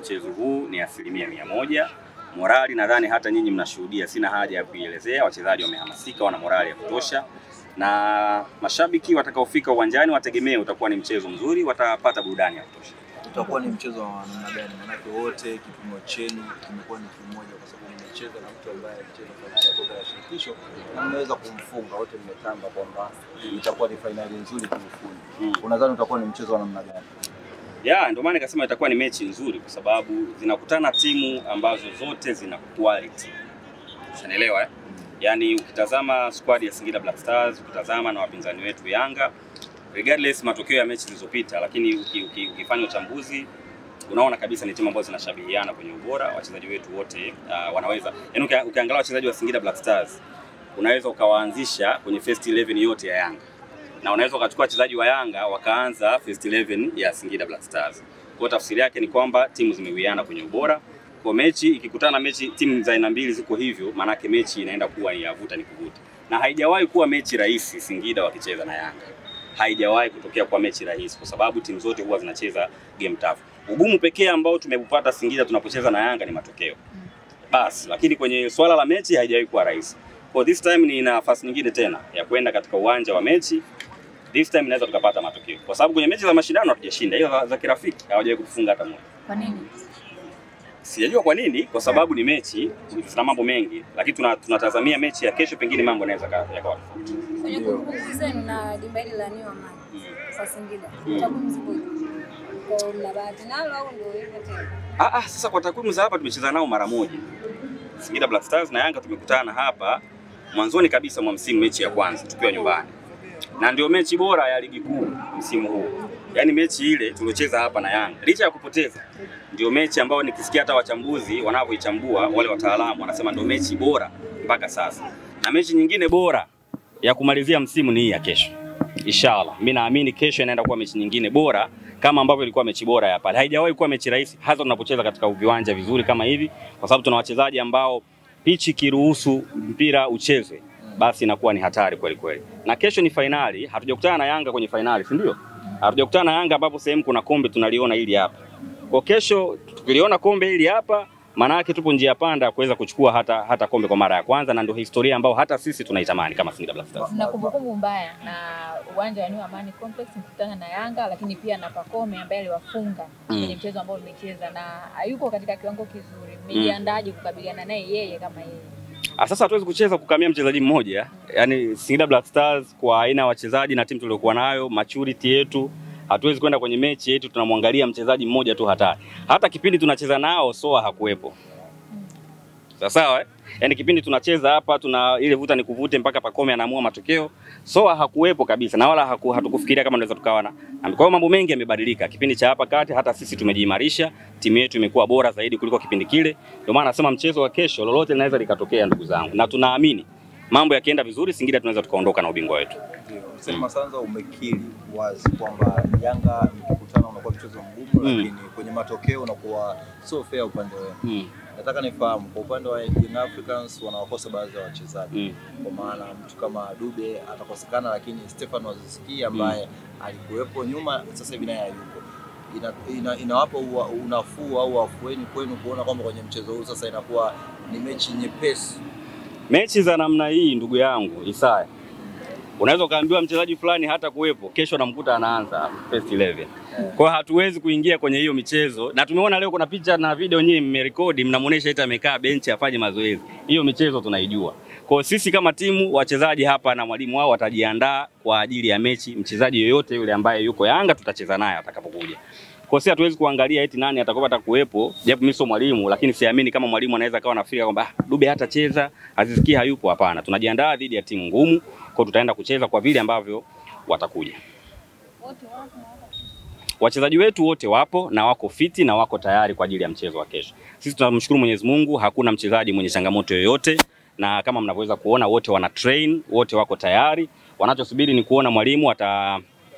Mchezo huu ni 100%. Morali nadhani hata nyinyi mnashuhudia, sina haja ya kuielezea. Wachezaji wamehamasika, wana morali ya kutosha, na mashabiki watakaofika uwanjani wategemee utakuwa ni mchezo mzuri, watapata burudani ya kutosha. Utakuwa ni mchezo wa namna gani? Maana wote kipimo chenu kimekuwa ni kimoja, kwa sababu mmecheza na mtu ambaye alicheza finali ya kombe la shirikisho na mmeweza kumfunga. Wote mmetamba kwamba itakuwa ni finali nzuri kuifunga. Unadhani utakuwa ni mchezo wa namna gani? Ndio maana nikasema itakuwa ni mechi nzuri, kwa sababu zinakutana timu ambazo zote zina quality. Unaelewa Yaani ukitazama squad ya Singida Black Stars, ukitazama na wapinzani wetu Yanga, regardless matokeo ya mechi zilizopita, lakini ukifanya uchambuzi unaona kabisa ni timu ambazo zinashabihiana kwenye ubora. Wachezaji wetu wote wanaweza, yaani ukiangalia wachezaji wa Singida Black Stars unaweza ukawaanzisha kwenye first 11 yote ya Yanga, na unaweza ukachukua wachezaji wa Yanga wakaanza first 11 ya Singida Black Stars. Kwa tafsiri yake ni kwamba timu zimewiana kwenye ubora. Kwa mechi ikikutana mechi timu za aina mbili ziko hivyo, maana yake mechi inaenda kuwa ni yavuta ni kuvuta. Na haijawahi kuwa mechi rahisi Singida wakicheza na Yanga. Haijawahi kutokea kwa mechi rahisi, kwa sababu timu zote huwa zinacheza game tough. Ugumu pekee ambao tumepata Singida tunapocheza na Yanga ni matokeo. Basi, lakini kwenye swala la mechi haijawahi kuwa rahisi. For this time ni nafasi nyingine tena ya kwenda katika uwanja wa mechi. This time inaweza tukapata matokeo. Kwa sababu kwenye mechi za mashindano hatujashinda. Ila za kirafiki hawajawahi kutufunga hata moja. Kwa nini? Sijajua kwa nini, kwa sababu ni mechi, zina mambo mengi, lakini tunatazamia mechi ya kesho pengine mambo yanaweza yakawa tofauti. Kwenye kumbukumbu zenu na dimba hili la New Amani kwa Singida, takwimu zipo. Kwa mna bahati nalo au ndio hivyo tena? Sasa kwa takwimu za hapa tumecheza nao mara moja. Singida Black Stars na Yanga tumekutana hapa mwanzoni kabisa mwa msimu, mechi ya kwanza tukiwa nyumbani. Na ndio mechi bora ya ligi kuu msimu huu. Yaani mechi ile tuliocheza hapa na Yanga, licha ya kupoteza, ndio mechi ambayo nikisikia hata wachambuzi wanavyoichambua wale wataalamu wanasema ndio mechi bora mpaka sasa. Na mechi nyingine bora ya kumalizia msimu ni hii ya kesho. Inshallah. Mimi naamini kesho inaenda kuwa mechi nyingine bora kama ambavyo ilikuwa mechi bora ya pale. Haijawahi kuwa mechi rahisi hasa tunapocheza katika viwanja vizuri kama hivi, kwa sababu tuna wachezaji ambao pichi kiruhusu mpira uchezwe basi inakuwa ni hatari kweli kweli. Na kesho ni finali, hatujakutana na Yanga kwenye finali, si ndio? Hatujakutana na Yanga ambapo sehemu kuna kombe tunaliona hili hapa. Kwa kesho tukiliona kombe hili hapa, maana yake tupo njia panda kuweza kuchukua hata kombe kwa mara ya kwanza, na ndio historia ambayo hata sisi tunaitamani kama Singida Black Stars. Na kumbukumbu mbaya na uwanja wa New Amani Complex mkutana na Yanga, lakini pia na Pacome ambaye aliwafunga kwenye mchezo ambao umecheza na hayuko katika kiwango kizuri. Mmejiandaje kukabiliana naye yeye kama yeye? Sasa hatuwezi kucheza kukamia mchezaji mmoja. Yaani Singida Black Stars kwa aina ya wachezaji na timu tuliokuwa nayo, maturity yetu, hatuwezi kwenda kwenye mechi yetu tunamwangalia mchezaji mmoja tu hatari. Hata kipindi tunacheza nao Soa hakuepo. Sawa Yaani kipindi tunacheza hapa tuna ile vuta ni kuvute mpaka Pacome anaamua matokeo, Soa hakuepo kabisa na wala hatukufikiria kama tunaweza tukawa na. Kwa hiyo mambo mengi yamebadilika. Kipindi cha hapa kati hata sisi tumejiimarisha, timu yetu imekuwa bora zaidi kuliko kipindi kile. Ndio maana nasema mchezo wa kesho lolote linaweza likatokea ndugu zangu. Na tunaamini mambo yakienda vizuri Singida tunaweza tukaondoka na ubingwa wetu. Sema Sanza umekiri wazi kwamba Yanga mkikutana unakuwa mchezo mgumu, lakini kwenye matokeo unakuwa so fair upande wenu. Nataka nifahamu kwa upande wa Young Africans wanawakosa baadhi ya wachezaji. Kwa maana mtu kama Dube atakosekana, lakini Stefan Waziziki ambaye alikuwepo nyuma sasa hivi naye hayupo. Inawapa unafuu au afueni kwenu kuona kwamba kwenye mchezo huu sasa inakuwa ni mechi nyepesi. Mechi za namna hii ndugu yangu Isaya, unaweza kaambiwa mchezaji fulani hata kuwepo, kesho namkuta anaanza first 11. Kwa hiyo hatuwezi kuingia kwenye hiyo michezo. Na tumeona leo kuna picha na video nyinyi mmerekodi mnamuonesha eti amekaa benchi afanye mazoezi. Hiyo michezo tunaijua. Kwa hiyo sisi kama timu, wachezaji hapa na mwalimu wao watajiandaa kwa ajili ya mechi. Mchezaji yoyote yule ambaye yuko Yanga tutacheza naye atakapokuja. Kwa hiyo hatuwezi kuangalia eti nani atakopata kuwepo, japo mimi sio mwalimu, lakini siamini kama mwalimu anaweza kawa nafikiri kwamba Dube hatacheza, Aziziki hayupo. Hapana, tunajiandaa dhidi ya timu ngumu, kwa tutaenda kucheza kwa vile ambavyo watakuja. Wachezaji wetu wote wapo na wako fiti na wako tayari kwa ajili ya mchezo wa kesho. Sisi tunamshukuru Mwenyezi Mungu, hakuna mchezaji mwenye changamoto yoyote, na kama mnavyoweza kuona wote wana train, wote wako tayari. Wanachosubiri ni kuona mwalimu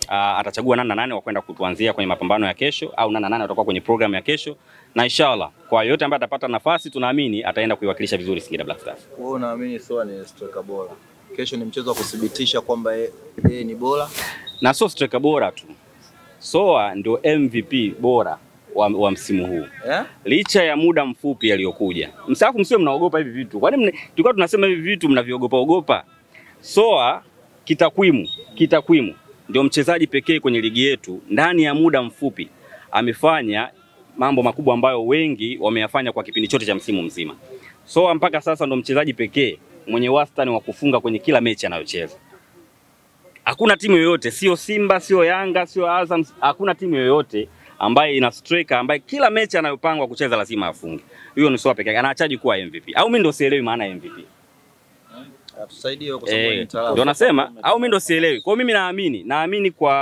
atachagua nani na nani wa kwenda kutuanzia kwenye mapambano ya kesho, au nani na nani watakuwa kwenye program ya kesho, na inshallah kwa yote ambaye atapata nafasi tunaamini ataenda kuiwakilisha vizuri Singida Black Stars. Wewe unaamini Soa ni striker bora? Kesho ni mchezo wa kudhibitisha kwamba yeye ni bora, na sio striker bora tu. Soa ndio MVP bora wa msimu huu. Licha ya muda mfupi aliyokuja. Msaafu msio mnaogopa hivi vitu. Kwani tulikuwa tunasema hivi vitu mnaviogopa? Soa kitakwimu ndio mchezaji pekee kwenye ligi yetu ndani ya muda mfupi amefanya mambo makubwa ambayo wengi wameyafanya kwa kipindi chote cha msimu mzima. Soa mpaka sasa ndio mchezaji pekee mwenye wastani wa kufunga kwenye kila mechi anayocheza. Hakuna timu yoyote, sio Simba, sio Yanga, sio Azam, hakuna timu yoyote ambaye ina striker ambaye kila mechi anayopangwa kucheza lazima afunge. Huyo ni Soa pekee. Anaachaji kuwa MVP. Au mimi ndio sielewi maana ya MVP. Tusaidie kwa sababu ni mtaalamu. Ndio nasema au mimi ndio sielewi. Kwa mimi naamini kwa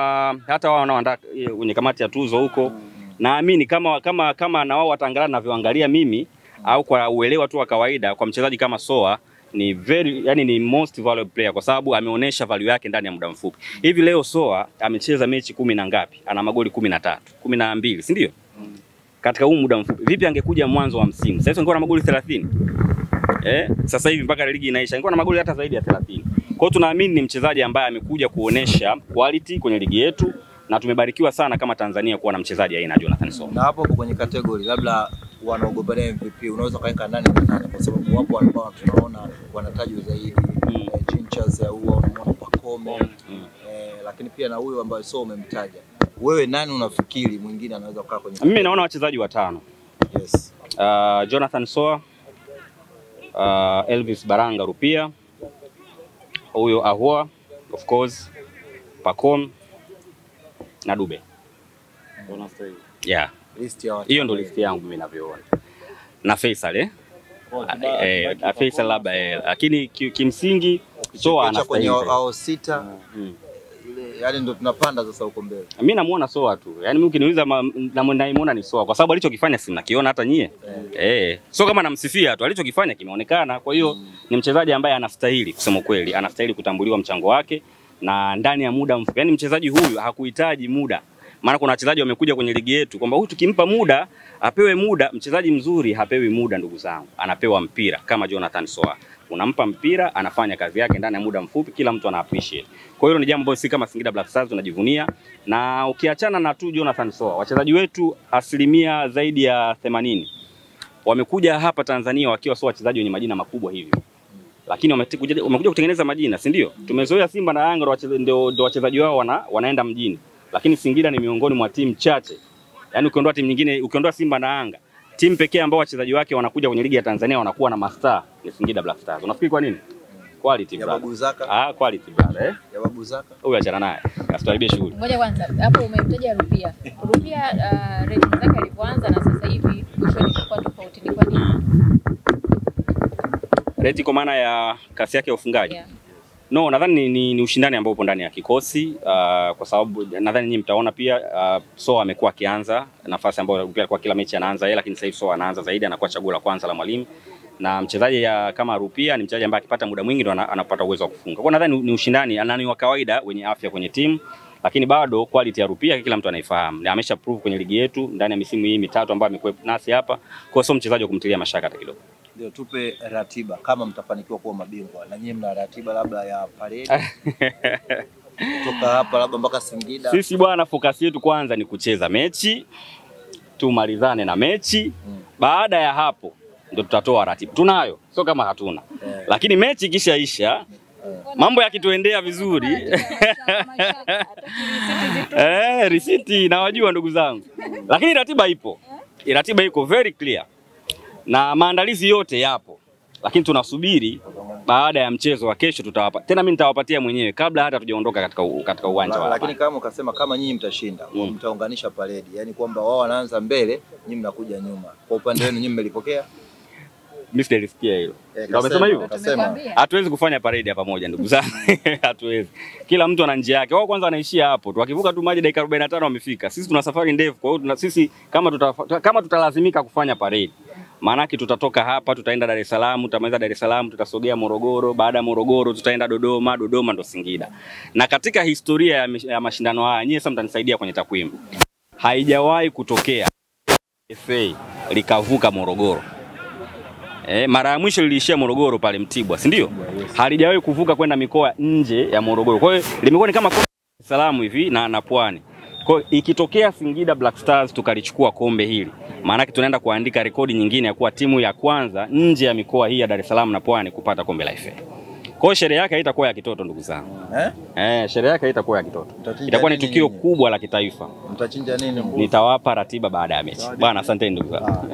hata wao wanaoandaa kwenye kamati ya tuzo huko, naamini kama na wao wataangalia ninavyoangalia mimi au kwa uelewa tu wa kawaida kwa mchezaji kama Soa ni ni most valuable player kwa sababu ameonyesha value yake ndani ya muda mfupi. Hivi leo Soa amecheza mechi 10 na ngapi? Ana magoli 13, 12, si ndio? Katika huu muda mfupi. Vipi angekuja mwanzo wa msimu? Sasa hivi angekuwa na magoli 30. Sasa hivi mpaka ligi inaisha angekuwa na magoli hata zaidi ya 30. Kwa hiyo tunaamini ni mchezaji ambaye amekuja kuonesha quality kwenye ligi yetu na tumebarikiwa sana kama Tanzania kuwa na mchezaji aina Jonathan Soa. Na hapo kwenye category labda wanaogopa MVP unaweza kaeka nani na nani kwa sababu wapo ambao tunaona wanatajwa zaidi Chinchas ya huwa unaona Pacome lakini pia na huyo ambaye Soa umemtaja. Wewe nani unafikiri mwingine anaweza kukaa kwenye? Mimi naona wachezaji watano. Yes. Jonathan Soa, Elvis Baranga Rupia, huyo Ahoua of course, Pacome na Dube. Yeah. Hiyo ndio list yangu mimi ninavyoona. Na Faisal Faisal labda lakini kimsingi Soa anastahili kwenye hao sita. Yaani ndio tunapanda sasa huko mbele. Mimi namuona Soa tu. Yaani mimi ukiniuliza naimuona ni Soa kwa sababu alichokifanya si mnakiona hata nyie. Sio kama namsifia tu, alichokifanya kimeonekana. Kwa hiyo ni mchezaji ambaye anastahili kusema kweli, anastahili kutambuliwa mchango wake na ndani ya muda mfupi. Yaani mchezaji huyu hakuhitaji muda. Maana kuna wachezaji wamekuja kwenye ligi yetu kwamba huyu tukimpa muda, apewe muda. Mchezaji mzuri hapewi muda ndugu zangu. Anapewa mpira kama Jonathan Soa. Unampa mpira, anafanya kazi yake ndani ya muda mfupi, kila mtu ana appreciate. Kwa hiyo ni jambo ambalo si kama Singida Black Stars tunajivunia. Na ukiachana na tu Jonathan Soa, wachezaji wetu asilimia zaidi ya 80 wamekuja hapa Tanzania wakiwa sio wachezaji wenye majina makubwa hivi. Lakini wamekuja kutengeneza majina, si ndio? Tumezoea Simba na Yanga ndio wachezaji wao wanaenda mjini. Lakini Singida ni miongoni mwa timu chache. Yaani ukiondoa timu nyingine, ukiondoa Simba na Yanga, timu pekee ambao wachezaji wake wanakuja kwenye ligi ya Tanzania wanakuwa na mastaa ni Singida Black Stars. Unafikiri kwa nini? Quality brother. Ya Babu Zaka. Quality brother Ya Babu Zaka. Huyu achana naye. Asituharibie shughuli. Ngoja kwanza, hapo umemtaja Rupia. Rupia rating zake alipoanza na sasa hivi mwishoni kwa tofauti ni kwa nini? Rating kwa maana ya kasi yake ya ufungaji. No, nadhani ni ushindani ambao upo ndani ya kikosi kwa sababu nadhani nyinyi mtaona pia Soa amekuwa akianza nafasi ambayo pia kwa kila mechi anaanza yeye, lakini sasa hivi Soa anaanza zaidi, anakuwa chaguo la kwanza la mwalimu. Na mchezaji kama Rupia ni mchezaji ambaye akipata muda mwingi ndo anapata uwezo wa kufunga. Kwa nadhani ni ushindani anani wa kawaida wenye afya kwenye timu, lakini bado quality ya Rupia kila mtu anaifahamu. Na amesha prove kwenye ligi yetu ndani ya misimu hii mitatu ambayo amekuwa nasi hapa. Kwa sio mchezaji wa kumtilia mashaka hata kidogo. Ndio tupe ratiba kama mtafanikiwa kuwa mabingwa. Na nyinyi mna ratiba labda ya parade. Kutoka hapa labda mpaka Singida. Sisi bwana focus yetu kwanza ni kucheza mechi. Tumalizane na mechi. Baada ya hapo ndio tutatoa ratiba. Tunayo, sio kama hatuna. Lakini mechi kishaisha, mambo yakituendea vizuri. Risiti nawajua ndugu zangu. Lakini ratiba ipo. Ratiba iko very clear. Na maandalizi yote yapo. Lakini tunasubiri baada ya mchezo wa kesho tutawapa. Tena mimi nitawapatia mwenyewe kabla hata tujaondoka katika uwanja wa. Lakini kama ukasema kama nyinyi mtashinda, mtaunganisha parade. Yaani kwamba wao wanaanza mbele, nyinyi mnakuja nyuma. Kwa upande wenu nyinyi mmelipokea? Mimi sijalisikia hilo. Ndio amesema hivyo? Hatuwezi kufanya parade hapa pamoja ndugu zangu. Hatuwezi. Kila mtu ana njia yake. Wao kwanza wanaishia hapo. Wakivuka tu maji dakika 45 wamefika. Sisi tuna safari ndefu. Kwa hiyo sisi kama tutalazimika kufanya parade, maana yake tutatoka hapa tutaenda Dar es Salaam, tutamaliza Dar es Salaam, tutasogea Morogoro, baada ya Morogoro tutaenda Dodoma, Dodoma ndo Singida. Na katika historia ya mashindano haya, nyinyi sasa mtanisaidia kwenye takwimu. Haijawahi kutokea FA likavuka Morogoro. Mara ya mwisho liliishia Morogoro pale Mtibwa, si ndio? Halijawahi kuvuka kwenda mikoa nje ya Morogoro. Kwa hiyo limekuwa ni kama Dar es Salaam hivi na Pwani. Kwa ikitokea Singida Black Stars tukalichukua kombe hili, maana yake tunaenda kuandika rekodi nyingine ya kuwa timu ya kwanza nje ya mikoa hii ya Dar es Salaam na Pwani kupata kombe la FA. Kwa hiyo sherehe yake haitakuwa ya kitoto ndugu zangu. Sherehe yake haitakuwa ya kitoto. Itakuwa ni tukio kubwa la kitaifa. Mtachinja nini? Nitawapa ratiba baada ya mechi. Bwana asanteni ndugu zangu.